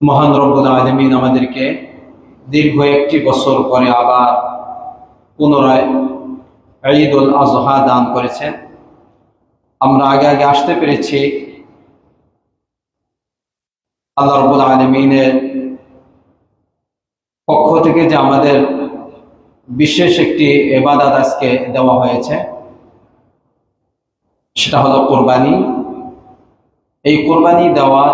মহান রব্বুল আলামিন আমাদেরকে দীর্ঘ একটি বছর পরে আবার পুনরায় ঈদ উল আজহা দান করেছেন। আমরা আগে আগে আসতে পেরেছি। আল্লাহ রব্বুল আলামিনের পক্ষ থেকে যে আমাদের বিশেষ একটি ইবাদত আজকে দেওয়া হয়েছে, সেটা হলো কোরবানি। এই কোরবানি দেওয়ার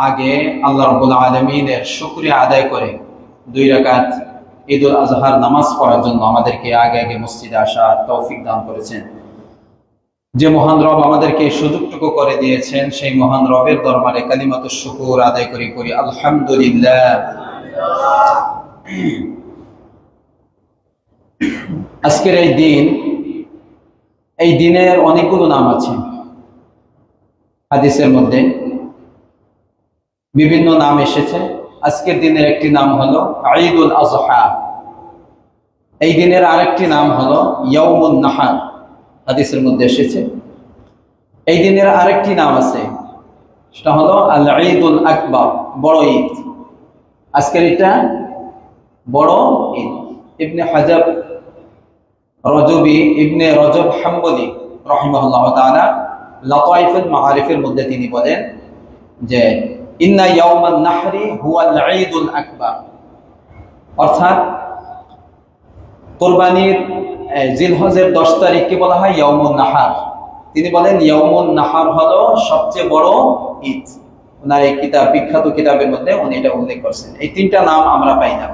আগে আল্লাহ রাব্বুল আলামিনের শুকরিয়া আদায় করে 2 রাকাত ঈদ উল আজহার নামাজ পড়ার জন্য আমাদেরকে আগে আগে মসজিদে আসার তৌফিক দান করেছেন। যে মহান রব আমাদেরকে এই সুযোগটুকু করে দিয়েছেন, সেই মহান রবের দরবারে কালিমাতুশ শুকর আদায় করি আলহামদুলিল্লাহ। আজকের এই দিনের অনেকগুলো নাম আছে। হাদিসের মধ্যে বিভিন্ন নাম এসেছে। আজকের দিনের একটি নাম হলো ঈদ উল আজহা। এই দিনের আরেকটি নাম হলো ইয়াউমুন নাহার, হাদিসের মধ্যে এসেছে। এই দিনের আরেকটি নাম আছে, সেটা হলো আল ঈদুল আকবার, বড় ঈদ। আজকের এটা বড় ঈদ। ইবনে হাজাব রজবি, ইবনে রজব হাম্বলি রাহিমাহুল্লাহ তাআলা লাতাইফুল মাআরিফের মধ্যে তিনি বলেন যে ইন্না ইয়াউমান নাহরি হুয়াল ঈদুল আকবার, অর্থাৎ কুরবানির জিলহজের 10 তারিখকে বলা হয় ইয়াউমুন নাহার। তিনি বলেন ইয়াউমুন নাহার হলো সবচেয়ে বড় ঈদ। ওনার এই কিতাব, বিখ্যাত কিতাবের মধ্যে উনি এটা উল্লেখ করছেন। এই তিনটা নাম আমরা পাই না।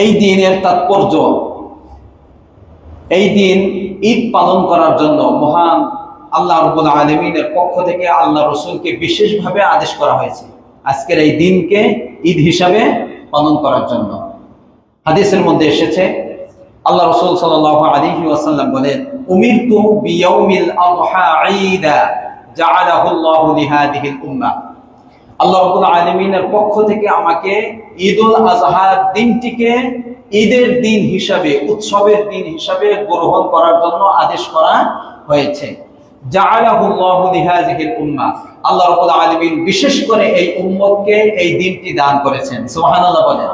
এই দিনের তাৎপর্য, এই দিন ঈদ পালন করার জন্য মহান আল্লাহ রাব্বুল আলামিনের পক্ষ থেকে আল্লাহ রাসূলকে বিশেষভাবে আদেশ করা হয়েছে আজকের এই দিনকে ঈদ হিসাবে পালন করার জন্য। হাদিসের মধ্যে এসেছে, আল্লাহ রাসূল সাল্লাল্লাহু আলাইহি ওয়াসাল্লাম বলেন, উমিরতু বিয়াউমিল আযহা ঈদা জাআলাহু আল্লাহু লিহাদিহিল উম্মাহ। আল্লাহ রাব্বুল আলামিনের পক্ষ থেকে আমাকে ঈদুল আযহার দিনটিকে ঈদের দিন হিসাবে, উৎসবের দিন হিসাবে গ্রহণ করার জন্য আদেশ করা হয়েছে। জাআলাহু আল্লাহু লিহাদিহিল উম্মাহ, আল্লাহ রাব্বুল আলামিন বিশেষ করে এই উম্মতকে এই দিনটি দান করেছেন। সুবহানাল্লাহ বলেন।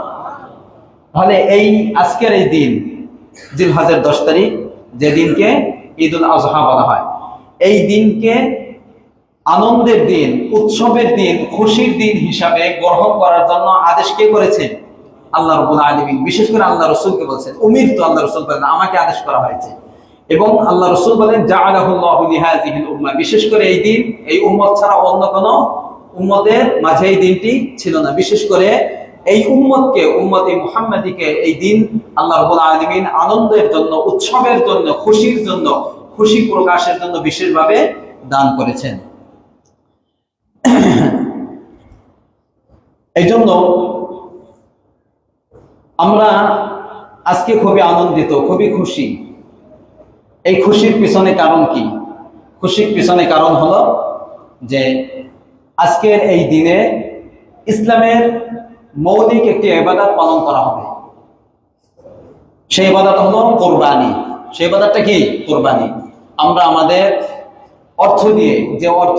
তাহলে এই আজকের এই দিন জিলহজের 10 তারিখ, যে দিনকে ঈদুল আজহা বলা হয়, এই দিনকে আনন্দের দিন, উৎসবের দিন, খুশির দিন হিসাবে গ্রহণ করার জন্য আদেশ কে করেছেন? আল্লাহ রাব্বুল আলামিন। বিশেষ করে আল্লাহ রাসূলকে বলেছেন, উমিরতু, আল্লাহ রাসূল বলেন আমাকে আদেশ করা হয়েছে। এবং আল্লাহ রাসূল বলেন জাআলাহু আল্লাহু লিহাযিহিল উম্মাহ, বিশেষ করে এই দিন এই উম্মত ছাড়া অন্য কোনো উম্মতের মাঝে এই দিনটি ছিল না। বিশেষ করে এই উম্মতকে, উম্মতে মুহাম্মাদীকে এই দিন আল্লাহ রাব্বুল আলামিন আনন্দের জন্য, উৎসবের জন্য, খুশির জন্য, খুশি প্রকাশের জন্য বিশেষভাবে দান করেছেন। এই জন্য আমরা আজকে খুবই আনন্দিত, খুবই খুশি। এই খুশির পিছনে কারণ কি? খুশির পিছনে কারণ হলো যে আজকের এই দিনে ইসলামের মৌলিক একটি ইবাদত পালন করা হবে। সেই ইবাদত হলো কোরবানি। সেই ইবাদতটা কি? কোরবানি। আমরা আমাদের অর্থ দিয়ে, যে অর্থ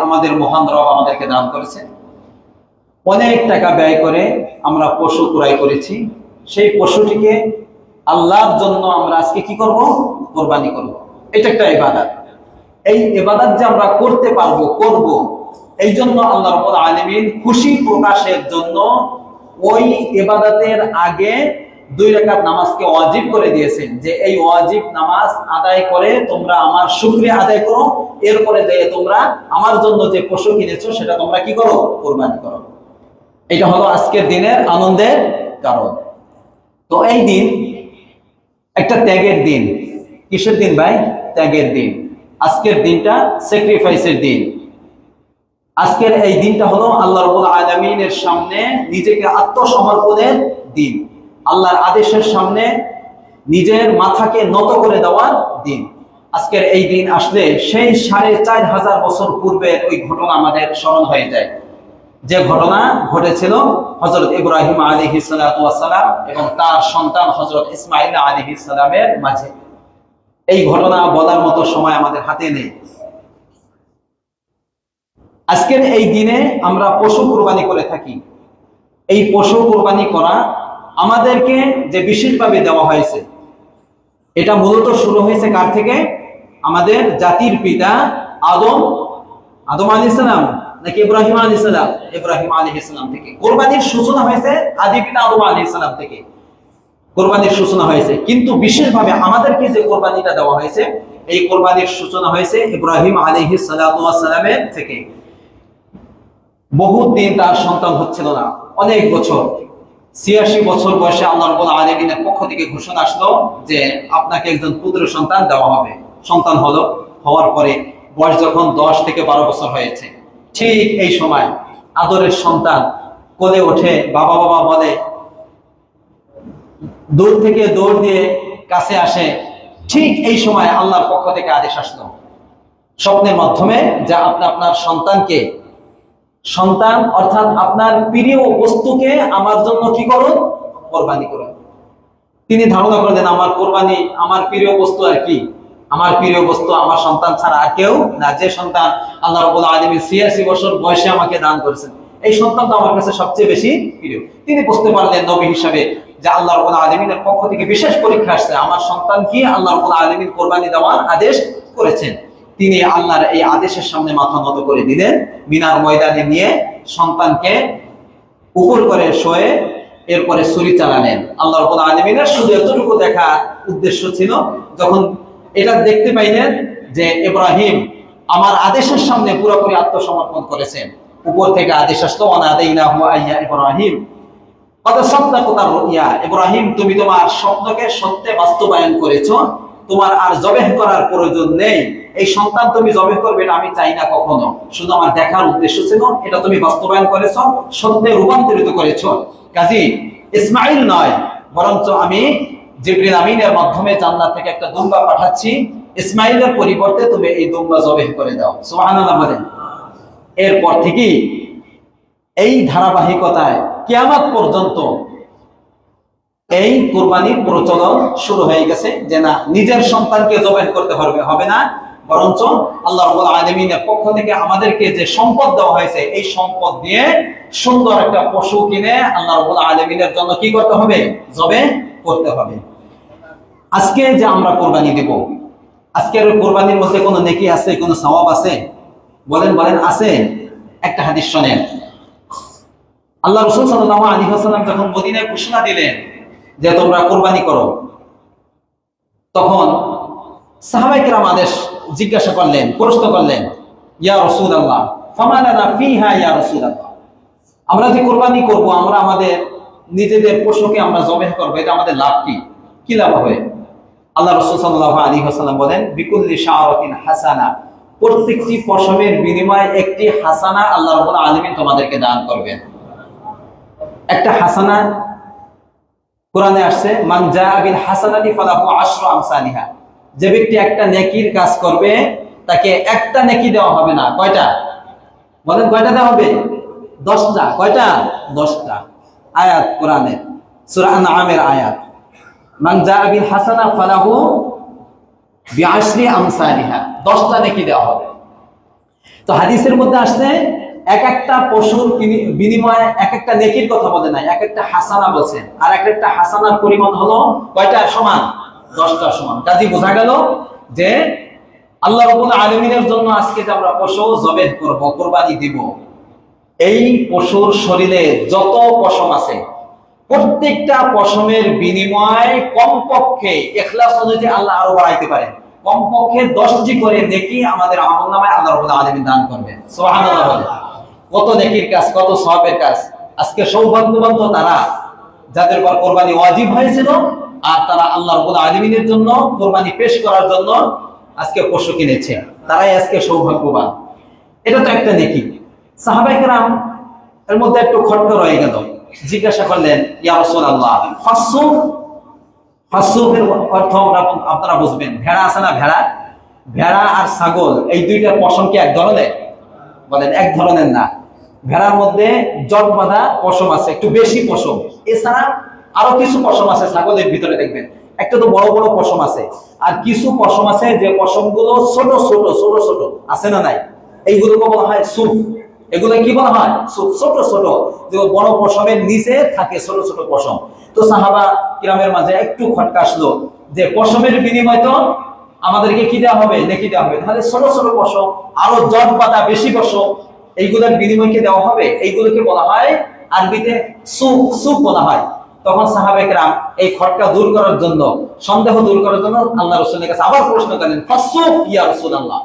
আমাদের মহান রব আমাদেরকে দান করেছে, অনেক টাকা ব্যয় করে আমরা পশু ক্রয় করেছি। সেই পশুটিকে আল্লাহর জন্য আমরা আজকে কি করব? কোরবানি করব। এটা একটা ইবাদত। এই ইবাদত যে আমরা করতে পারবো, করব, এই জন্য আল্লাহ রাব্বুল আলামিন খুশি প্রকাশের জন্য ওই ইবাদতের আগে 2 রাকাত নামাজকে ওয়াজিব করে দিয়েছেন, যে এই ওয়াজিব নামাজ আদায় করে তোমরা আমার শুকরিয়া আদায় করো, এরপরে যে তোমরা আমার জন্য যে পশু কিনেছো সেটা তোমরা কি করো? কোরবানি করো। এটা হলো আজকের দিনের আনন্দের কারণ। তো এই দিন একটা ত্যাগের দিন। কিসের দিন ভাই? ত্যাগের দিন। আজকের দিনটা স্যাক্রিফাইসের দিন। আজকের এই দিনটা হলো আল্লাহ রাব্বুল আলামিনের সামনে নিজেকে আত্মসমর্পণের দিন। আল্লাহর আদেশের সামনে নিজের মাথাকে নত করে দেওয়ার দিন। আজকের এই দিন আসলে সেই 4500 বছর পূর্বের ওই ঘটনা আমাদের স্মরণ হয়ে যায়, যে ঘটনা ঘটেছিল হযরত ইব্রাহিম আলাইহিস সালাতু ওয়াস সালাম এবং তার সন্তান হযরত ইসমাঈল আলাইহিস সালামের মাঝে। এই ঘটনা বলার মতো সময় আমাদের হাতে নেই। আজকের এই দিনে আমরা পশু কোরবানি করে থাকি। এই পশু কোরবানি করা আমাদেরকে যে বিশেষভাবে দেওয়া হয়েছে, এটা মূলত শুরু হয়েছে কার থেকে? আমাদের জাতির পিতা আদম আলাইহিস সালাম নাকি ইব্রাহিম আলাইহিস সালাম? ইব্রাহিম আলাইহিস সালাম থেকে কোরবানির সূচনা হয়েছে। আদি পিতা আদম আলাইহিস সালাম থেকে কোরবানির সূচনা হয়েছে, কিন্তু বিশেষভাবে আমাদেরকে যে কোরবানিটা দেওয়া হয়েছে, এই কোরবানির সূচনা হয়েছে ইব্রাহিম আলাইহিস সালামের থেকে। বহুত দিন তার সন্তান হচ্ছিল না, অনেক বছর, ৮৬ বছর বয়সে আল্লাহ রাব্বুল আলামিনের পক্ষ থেকে ঘোষণা আসলো যে আপনাকে একজন পুত্র সন্তান দেওয়া হবে। সন্তান হলো, হওয়ার পরে বয়স যখন ১০ থেকে ১২ বছর হয়েছে, ঠিক এই সময় আদরের সন্তান কোলে ওঠে, বাবা বাবা বলে, দূর থেকে দৌড় দিয়ে কাছে আসে। ঠিক এই সময় আল্লাহর পক্ষ থেকে আদেশ আসলো স্বপ্নের মাধ্যমে যে আপনি আপনার সন্তানকে, সন্তান অর্থাৎ আপনার প্রিয় বস্তুকে আমার জন্য কি করুন? কোরবানি করুন। তিনি ধারণা করলেন আমার কোরবানি, আমার প্রিয় বস্তু আর কি? আমার প্রিয় বস্তু আমার সন্তান ছাড়া আর কেউ না। যে সন্তান আল্লাহ রাব্বুল আলামিন ৮৬ বছর বয়সে আমাকে দান করেছেন, এই সন্তান তো আমার কাছে সবচেয়ে বেশি প্রিয়। তিনি বুঝতে পারলেন নবী হিসাবে যে আল্লাহ রাব্বুল আলামিনের পক্ষ থেকে বিশেষ পরীক্ষা আসছে, আমার সন্তান কি আল্লাহ রাব্বুল আলামিন কোরবানি দেওয়ার আদেশ করেছেন। তিনি আল্লাহর এই আদেশের সামনে মাথা নত করে দিলেন, মিনার ময়দানে নিয়ে সন্তানকে উপর করে শোয়ে এরপরে ছুরি চালালেন। আল্লাহ রাব্বুল আলামিনের শুধু এতটুকু দেখা উদ্দেশ্য ছিল, যখন এটা দেখতে পাইলেন যে ইব্রাহিম আমার আদেশের সামনে পুরোপুরি আত্মসমর্পণ করেছেন, উপর থেকে আদেশ আসলো, ওয়ানাদাইনাহু আইয়া ইব্রাহিম কত সাদাকাতার রুইয়া। ইব্রাহিম, তুমি তোমার স্বপ্নকে সত্যে বাস্তবায়ন করেছো, তোমার আর জবেহ করার প্রয়োজন নেই। এই সন্তান তুমি জবেহ করবে এটা আমি চাই না কখনো, শুধু আমার দেখার উদ্দেশ্য ছিল, এটা তুমি বাস্তবায়ন করেছো, সত্যে রূপান্তরিত করেছো। কাজী ইসমাইল নয়, বরঞ্চ আমি জিবরিল আমিনের মাধ্যমে জান্নাত থেকে একটা দুম্বা পাঠাচ্ছি, ইসমাইলের পরিবর্তে তুমি এই দুম্বা জবেহ করে দাও। সুবহানাল্লাহ বলেন। এরপর থেকে এই ধারাবাহিকতায় কিয়ামত পর্যন্ত এই কুরবানির প্রচলন শুরু হয়ে গেছে, যে না নিজের সন্তানকে জবেহ করতে হবে না, বরঞ্চ আল্লাহ রাব্বুল আলামিনের পক্ষ থেকে আমাদেরকে যে সম্পদ দেওয়া হয়েছে, এই সম্পদ দিয়ে সুন্দর একটা পশু কিনে আল্লাহ রাব্বুল আলামিনের জন্য কি করতে হবে? জবেহ করতে হবে। আজকে যে আমরা কোরবানি দেব, আজকের কোরবানির মধ্যে কোনো নেকি আছে, কোনো সওয়াব আছে? বলেন বলেন, আছে? একটা হাদিস শুনেন। আল্লাহ রাসূল সাল্লাল্লাহু আলাইহি ওয়াসাল্লাম যখন মদিনায় ঘোষণা দিলেন যে তোমরা কোরবানি করো, তখন সাহাবায়ে কেরাম আদেশ জিজ্ঞাসা করলেন, প্রশ্ন করলেন, ইয়া রাসূলুল্লাহ ফামা লানা ফিহা ইয়া রাসূলুল্লাহ, আমরা যে কোরবানি করব, আমরা আমাদের নিজেদের পশুকে আমরা জবেহ করব, এটা আমাদের লাভ কি? কি লাভ হবে? আল্লাহ রাসূল সাল্লাল্লাহু আলাইহি ওয়াসাল্লাম বলেন, বিকুল্লি শাআরাতিন হাসানা, প্রত্যেকটি পশমের বিনিময়ে একটি হাসানা আল্লাহ রাব্বুল আলামিন তোমাদেরকে দান করবেন। একটা হাসানা কোরআনে আসছে, মান জাআ বিল হাসানাতি ফালাহু আশরু আমসালিহা, যে ব্যক্তি একটা নেকির কাজ করবে তাকে একটা নেকি দেওয়া হবে না। কয়টা? বলেন কয়টা দেওয়া হবে? 10টা। কয়টা? 10টা। আয়াত কোরআনে সূরা আনআমের আয়াত, মান জাআ বিল হাসানা ফালাহু বিআশরি আমসালিহা, 10টা নেকি দেওয়া হবে। তো হাদিসের মধ্যে আসছে এক একটা পশুর বিনিময়ে এক একটা নেকির কথা বলে নাই, এক একটা হাসানা বলছেন, আর এক একটা হাসানার পরিমাণ হলো কয়টা? সমান, 10টা সমান। কাজী বোঝা গেল যে আল্লাহ রাব্বুল আলামিনের জন্য আজকে যে আমরা পশু জবেহ করব, কোরবানি দিব, এই পশুর শরীরে যত পশম আছে, প্রত্যেকটা পশমের বিনিময়ে কমপক্ষে ইখলাস অনুযায়ী আল্লাহ আরো বাড়াইতে পারেন, কমপক্ষে 10টি করে নেকি আমাদের আমলনামায় আল্লাহ রাব্বুল আলামিন দান করবেন। সুবহানাল্লাহ বলেন। কত নেকির কাজ, কত সওয়াবের কাজ। আজকে সৌভাগ্যবান তো তারা যাদের উপর কোরবানি ওয়াজিব হয়েছিল, আর তারা আল্লাহ রাব্বুল আলামিনের জন্য কোরবানি পেশ করার জন্য আজকে পশু কিনেছে, তারাই আজকে সৌভাগ্যবান। এটা তো একটা নেকি। সাহাবায়ে কেরাম এর মধ্যে একটু খট্ট রয়ে গেল, জিজ্ঞাসা করলেন, ইয়া রাসূলুল্লাহ ফাসসুফ, ফাসসুফের অর্থ আপনারা বুঝবেন, ভেড়া আছে না, ভেড়া, ভেড়া আর ছাগল এই দুইটার পশম কি এক ধরনের? বলেন এক ধরনের না। ভেড়ার মধ্যে জট বাঁধা পশম আছে, একটু বেশি পশম, এছাড়া আরো কিছু পশম আছে ছাগলের ভিতরে, দেখবেন একটা তো বড় বড় পশম আছে, আর কিছু পশম আছে যে পশমগুলো ছোট ছোট ছোট ছোট, আছে না নাই? এইগুলোকে বলা হয় সুফ। এগুলো কি বলা হয়? সুফ। ছোট ছোট, যে বড় পশমের নিচে থাকে ছোট ছোট পশম। তো সাহাবা কিরামের মাঝে একটু খটকা আসলো যে পশমের বিনিময় তো আমাদেরকে কি দেওয়া হবে? নেকি দেওয়া হবে, তাহলে ছোট ছোট পশম, আরো জট পাতা বেশি পশম, এইগুলোর বিনিময়কে দেওয়া হবে। এইগুলোকে বলা হয় আরবিতে সুফ, সুফ বলা হয়। তখন সাহাবায়ে-কেরাম এই খটকা দূর করার জন্য, সন্দেহ দূর করার জন্য আল্লাহ রাসূলের কাছে আবার প্রশ্ন করেন, ফাসুফ ইয়া রাসূলুল্লাহ,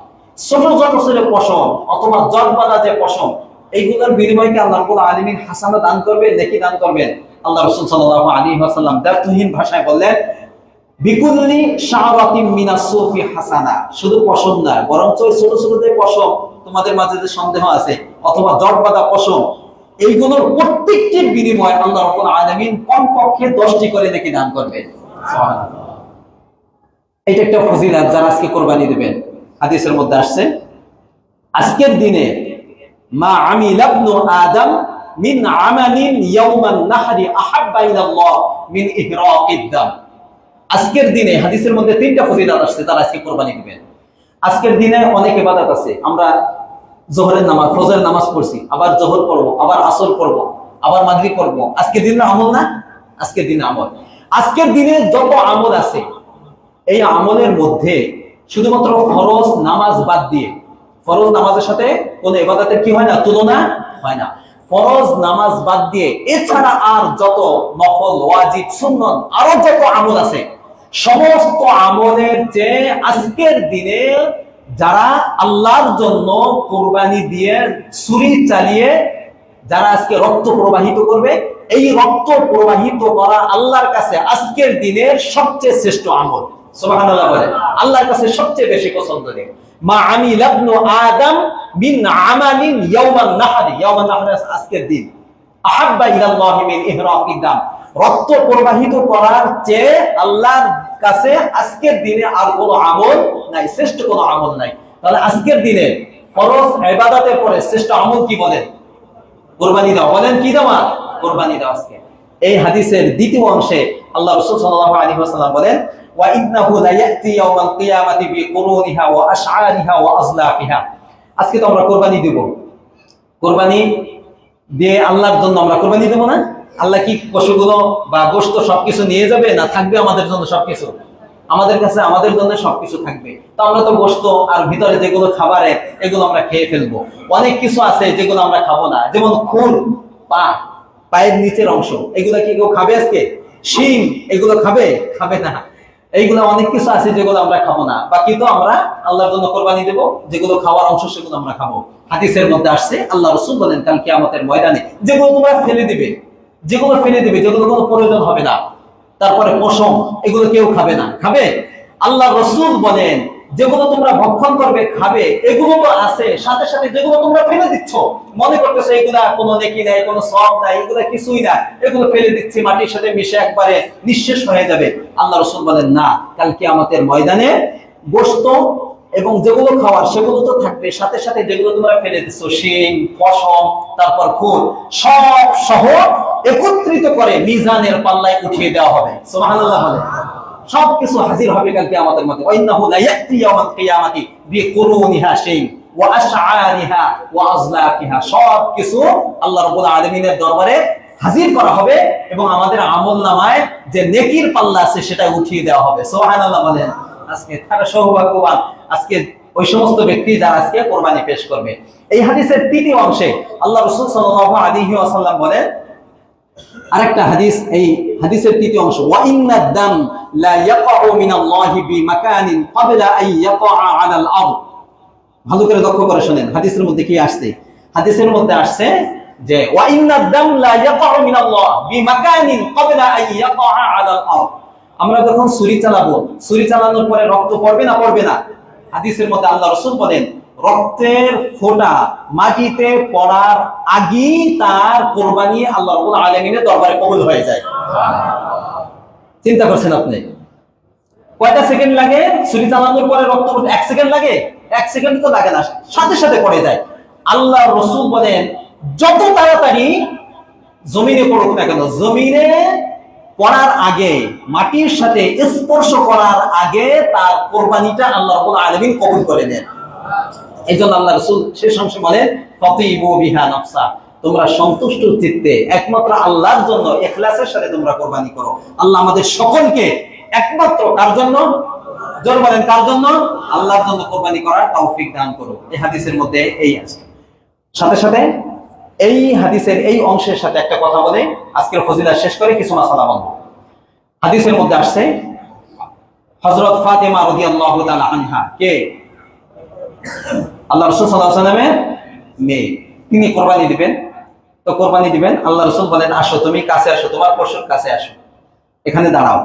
ছোট ছোট ছোট পশম অথবা জট পাতা যে পশম, এইগুলোর বিনিময়কে আল্লাহ রাব্বুল আলামিন হাসানা দান করবে, নেকি দান করবেন? আল্লাহ রাসূল সাল্লাল্লাহু আলাইহি ওয়াসাল্লাম দ্ব্যর্থহীন ভাষায় বললেন, বিকুল্লি শাআরাতিন মিনাস সুফি হাসানা। শুধু পশম না, বরং ছোট ছোট যে পশম তোমাদের মাঝে যে সন্দেহ আছে, অথবা জট বাঁধা পশম, এইগুলোর প্রত্যেকটির বিনিময়ে আল্লাহ রাব্বুল আলামিন কমপক্ষে 10টি করে নেকি দান করবেন। সুবহানাল্লাহ। এটা একটা ফজিলত যারা আজকে কুরবানি দিবেন। হাদিসের মধ্যে আসছে, আজকের দিনে মা আমিলা ইবনু আদম মিন আমালিন ইয়াওমান নাহরি আহাব্বা ইলাল্লাহ মিন ইহরাকিদ দাম। আজকের দিনে হাদিসের মধ্যে 3টা ফজিলত আসছে যারা আজকে কুরবানি দিবেন। আজকের দিনে অনেক ইবাদত আছে। আমরা জোহরের নামাজ, ফজরের নামাজ পড়ছি, আবার জোহর পড়বো, আবার আসর পড়বো, আবার মাগরিব পড়বো। আজকের দিনের আমল না? আজকের দিনে আমল। আজকের দিনে যত আমল আছে, এই আমলের মধ্যে শুধুমাত্র ফরজ নামাজ বাদ দিয়ে, ফরজ নামাজের সাথে কোন ইবাদতের কি হয় না? তুলনা হয় না। ফরজ নামাজ বাদ দিয়ে এছাড়া আর যত নফল, ওয়াজিব, সুন্নত, আরো যত আমল আছে, সমস্ত আমলের চেয়ে আজকের দিনে যারা আল্লাহর জন্য কুরবানি দিয়ে ছুরি চালিয়ে যারা আজকে রক্ত প্রবাহিত করবে, এই রক্ত প্রবাহিত করা আল্লাহর কাছে আজকের দিনের সবচেয়ে শ্রেষ্ঠ আমল। সুবহানাল্লাহ বলে, আল্লাহর কাছে সবচেয়ে বেশি পছন্দনীয়। মা আমিলা ইবনু আদম মিন আমালিন ইয়াওমান নাহরি, ইয়াওমান নাহরি আজকের দিন, আহাব্বা ইলাল্লাহি মিন ইহরাকিদ দাম, রক্ত প্রবাহিত করার চেয়ে আল্লাহর কাছে আজকের দিনে আর কোনো আমল নাই, শ্রেষ্ঠ কোনো আমল নাই। তাহলে আজকের দিনে ফরজ ইবাদতের পরে শ্রেষ্ঠ আমল কি বলেন? কুরবানি দাও। বলেন কি দেওয়া? কুরবানি দাও। আজকে এই হাদিসের দ্বিতীয় অংশে আল্লাহ রাসূল সাল্লাল্লাহু আলাইহি ওয়াসাল্লাম বলেন, ওয়া ইন্নাহু লা ইয়াতি ইয়াওমাল কিয়ামাতি বিকুরুনিহা ওয়া আশআরিহা ওয়া আজলাফিহা। আজকে তো আমরা কুরবানি দেব। কুরবানি দিয়ে আল্লাহর জন্য আমরা কুরবানি দেব না? আল্লাহ কি পশুগুলো বা গোশত সবকিছু নিয়ে যাবে, না থাকবে আমাদের জন্য সবকিছু? আমাদের কাছে আমাদের জন্য সবকিছু থাকবে। তো আমরা তো গোশত আর ভিতরে যেগুলো খাবারে, এগুলো আমরা খেয়ে ফেলবো। অনেক কিছু আছে যেগুলো আমরা খাবো না, যেমন খুর, পা, পায়ের নিচের অংশ, এগুলো কি কেউ খাবে? আজকে শিং, এগুলো খাবে? খাবে না। এইগুলো অনেক কিছু আছে যেগুলো আমরা খাবো না, বাকি তো আমরা আল্লাহর জন্য কুরবানি দেব। যেগুলো খাওয়ার অংশ সেগুলো আমরা খাবো। হাদিসের মধ্যে আসছে, আল্লাহ রাসূল বলেন, কাল কিয়ামতের ময়দানে যেগুলো তোমরা ফেলে দিবে, যেগুলো ফেলে দিবে, যেগুলো কোনো প্রয়োজন হবে না, তারপরে পশম, এগুলো কেউ খাবে না। খাবে? আল্লাহ রাসূল বলেন, যেগুলো তোমরা ভক্ষণ করবে, খাবে, এগুলো তো আছে, সাথে সাথে যেগুলো তোমরা ফেলে দিচ্ছ, মনে করতেছো এগুলা কোনো নেকি নাই, কোনো সওয়াব নাই, এগুলো কিছুই না, এগুলো ফেলে দিচ্ছি, মাটির সাথে মিশে একবারে নিঃশেষ হয়ে যাবে। আল্লাহ রাসূল বলেন, না, কাল কিয়ামতের ময়দানে গোশত এবং যেগুলো খাওয়ার সেগুলো তো থাকবে, সাথে সাথে যেগুলো তোমরা ফেলে দিচ্ছ, শিং, পশম, তারপর খুর, সব সহ একত্রিত করে মিজানের পাল্লায় উঠিয়ে দেওয়া হবে। সুবহানাল্লাহ বলে, সবকিছু হাজির হবে কাল কিয়ামতের মধ্যে। ওয়াইন্নাহু লা ইয়াতি ইয়াওমাল কিয়ামাতি বিকুরুনিহা শাই ওয়া আশআরিহা ওয়া আজলাফিহা, সবকিছু আল্লাহ রাব্বুল আলামিনের দরবারে হাজির করা হবে এবং আমাদের আমলনামায় যে নেকির পাল্লা আছে সেটা উঠিয়ে দেওয়া হবে। সুবহানাল্লাহ বলেন। আজকে তারা সৌভাগ্যবান, আজকে ওই সমস্ত ব্যক্তি যারা আজকে কুরবানি পেশ করবে। এই হাদিসের তৃতীয় অংশে আল্লাহ রাসূল সাল্লাল্লাহু আলাইহি ওয়াসাল্লাম বলেন, আরেকটা হাদিস, এই হাদিসের তৃতীয় অংশ, ওয়া ইন্নাদ দাম লা ইয়াকাউ মিনাল্লাহি বিমাকানিন ক্বাবলা আন ইয়াকা আলাল আরদ। ভালো করে লক্ষ্য করে শুনেন হাদিসের মধ্যে কি আসছে। হাদিসের মধ্যে আসছে যে ওয়া ইন্নাদ দাম লা ইয়াকাউ মিনাল্লাহ বিমাকানিন ক্বাবলা আন ইয়াকা আলাল আরদ। আমরা যখন ছুরি চালাবো, ছুরি চালানোর পরে রক্ত পড়বে না? পড়বে না? হাদিসের মধ্যে আল্লাহ রাসূল বলেন, রক্তের ফোঁটা মাটিতে পড়ার আগেই তার কুরবানি আল্লাহ রাব্বুল আলামিনের দরবারে কবুল হয়ে যায়। চিন্তা করছেন আপনি? কয়টা সেকেন্ড লাগে ছুরি চালানোর পরে রক্ত পড়তে? 1 সেকেন্ড লাগে? 1 সেকেন্ড তো লাগে না, সাথে সাথে পড়ে যায়। আল্লাহ রাসূল বলেন, যত তাড়াতাড়ি জমিনে পড়ুক না কেন, জমিনে পড়ার আগে, মাটির সাথে স্পর্শ করার আগে তার কুরবানিটা আল্লাহ রাব্বুল আলামিন কবুল করে নেন। এই জন্য আল্লাহ রাসূল শেষ অংশে বলেন ফাতিবু বিহা নাফসা, তোমরা সন্তুষ্ট চিত্তে একমাত্র আল্লাহর জন্য ইখলাসের সাথে তোমরা কুরবানি করো। আল্লাহ আমাদের সকলকে একমাত্র কার জন্য, জোর বলেন কার জন্য, আল্লাহর জন্য কুরবানি করার তৌফিক দান করো। এই হাদিসের মধ্যে এই আছে। সাথে সাথে এই হাদিসের এই অংশের সাথে একটা কথা বলে আজকের ফজিলত শেষ করে কিছু মাসালা বলবো। হাদিসের মধ্যে আসছে হযরত ফাতেমা রাদিয়াল্লাহু তাআলা আনহা, কে? আল্লাহ রাসূল সাল্লাল্লাহু আলাইহি ওয়াসাল্লামের মেয়ে। তিনি কুরবানি দিবেন। তো কুরবানি দিবেন, আল্লাহ রাসূল বলেন আসো, তুমি কাছে আসো, তোমার পশুর কাছে আসো, এখানে দাঁড়াও।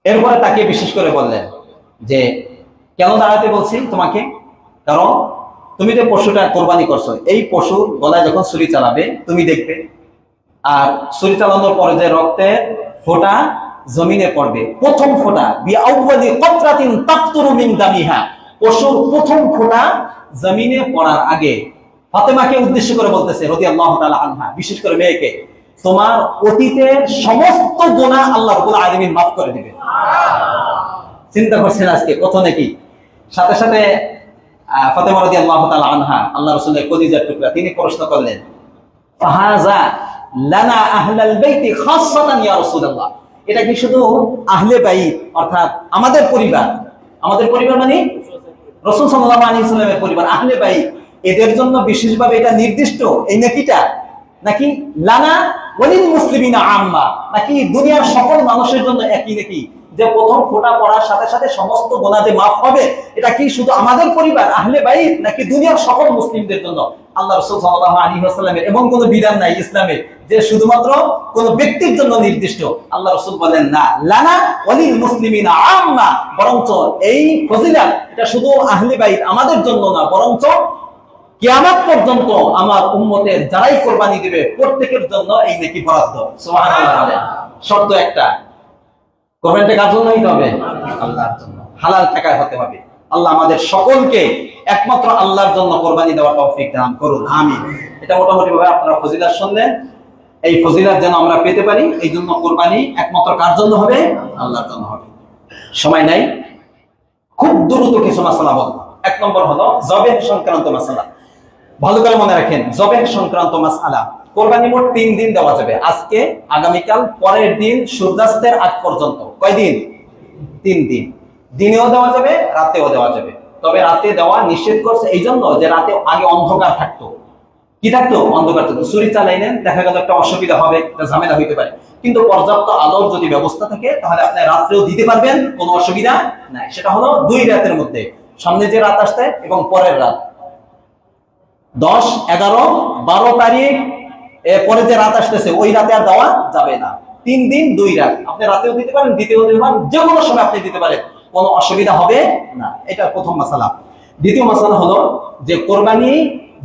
এরপরে তাকে বিশেষ করে বললেন যে কেন দাঁড়াতে বলছি তোমাকে, কারণ তুমি যে পশুটা কোরবানি করছো, এই পশুর গলায় যখন ছুরি চালাবে তুমি দেখবে, আর ছুরি চালানোর পরে যে রক্তের ফোঁটা জমিনে পড়বে, প্রথম ফোঁটা বিআউয়ালি কতরাতিন তাকতুরু মিন দামিহা, পশুর প্রথম ফোঁটা জমিনে পড়ার আগে ফাতেমাকে উদ্দেশ্য করে বলতেছে রাদিয়াল্লাহু তাআলা আনহা, বিশেষ করে মেয়েকে, তোমার অতীতের সমস্ত গুনাহ আল্লাহ রাব্বুল আলামিন মাফ করে দিবেন। চিন্তা করছেন আজকে কত নাকি। সাথে সাথে ফাতেমা রাদিয়াল্লাহু তাআলা আনহা, আল্লাহ রাসূলের কলিজার টুকরা, তিনি প্রশ্ন করলেন ফাহাযা লানা আহলাল বাইতি খাসসাতান ইয়া রাসূলুল্লাহ, এটা কি শুধু আহলে বাইত অর্থাৎ আমাদের পরিবার, আমাদের পরিবার মানে রাসূল সাল্লাল্লাহু আলাইহি ওয়াসাল্লামের পরিবার, আহলে বাইত, এদের জন্য বিশেষভাবে এটা নির্দিষ্ট এই নেকিটা, নাকি লানা ওয়ালিল মুসলিমিনা আম্মা, নাকি দুনিয়ার সকল মানুষের জন্য একই নেকি, যে প্রথম ফোঁটা পড়ার সাথে সাথে সমস্ত গুনাহ যে মাফ হবে, এটা কি শুধু আমাদের পরিবার আহলে বাইত নাকি দুনিয়ার সকল মুসলিমদের জন্য? আল্লাহ রাসূল সাল্লাল্লাহু আলাইহি ওয়াসাল্লামের এমন কোন বিধান নাই ইসলামে যে শুধুমাত্র কোন ব্যক্তির জন্য নির্দিষ্ট। আল্লাহ রাসূল বলেন না, লানা ওয়ালিল মুসলিমিনা আম্মা, বরঞ্চ এই ফজিলত এটা শুধু আহলে বাইত আমাদের জন্য না, বরঞ্চ কিয়ামত পর্যন্ত আমার উম্মতের যারাই কুরবানি দিবে প্রত্যেকের জন্য এই নেকি বরাদ্দ। সুবহানাল্লাহ। শর্ত একটা, কুরবানিটা কার জন্য হইতে হবে? আল্লাহর জন্য, হালাল টাকায় হতে হবে। আল্লাহ আমাদের সকলকে একমাত্র আল্লাহর জন্য কুরবানি দেওয়ার তৌফিক দান করুন, আমিন। এটা মোটামুটি ভাবে আপনারা ফজিলত শুনলেন। এই ফজিলত যেন আমরা পেতে পারি, এই জন্য কুরবানি একমাত্র কার জন্য হবে? আল্লাহর জন্য হবে। সময় নাই, খুব দ্রুত কিছু মাসালা বলবো। এক নম্বর হলো জবেহ সংক্রান্ত মাসালা। ভালো করে মনে রাখেন, জবেহ সংক্রান্ত মাসআলা। কুরবানি মোট 3 দিন দেওয়া যাবে, আজকে, আগামীকাল, পরের দিন সূর্যাস্তের আগ পর্যন্ত। কয় দিন? 3 দিন। দিনেও দেওয়া যাবে, রাতেও দেওয়া যাবে। তবে রাতে দেওয়া নিষেধ করছে এই জন্য যে রাতে আগে অন্ধকার থাকতো। কি থাকতো? অন্ধকার থাকতো। ছুরি চালাইলেন, দেখা গেল একটা অসুবিধা হবে, একটা ঝামেলা হইতে পারে, কিন্তু পর্যাপ্ত আলোর যদি ব্যবস্থা থাকে তাহলে আপনি রাত্রেও দিতে পারবেন, কোনো অসুবিধা নাই। সেটা হলো 2 রাতের মধ্যে, সামনে যে রাত আসছে এবং পরের রাত, 10, 11, 12 তারিখ পরে যে রাত আসতেছে ওই রাতে আর দেওয়া যাবে না। 3 দিন 2 রাত, আপনি রাতেও দিতে পারেন, দ্বিতীয় দিতে পারেন, যে কোনো সময় আপনি দিতে পারেন, কোনো অসুবিধা হবে না। এটা প্রথম মাসালা। দ্বিতীয় মাসালা হলো যে কোরবানি,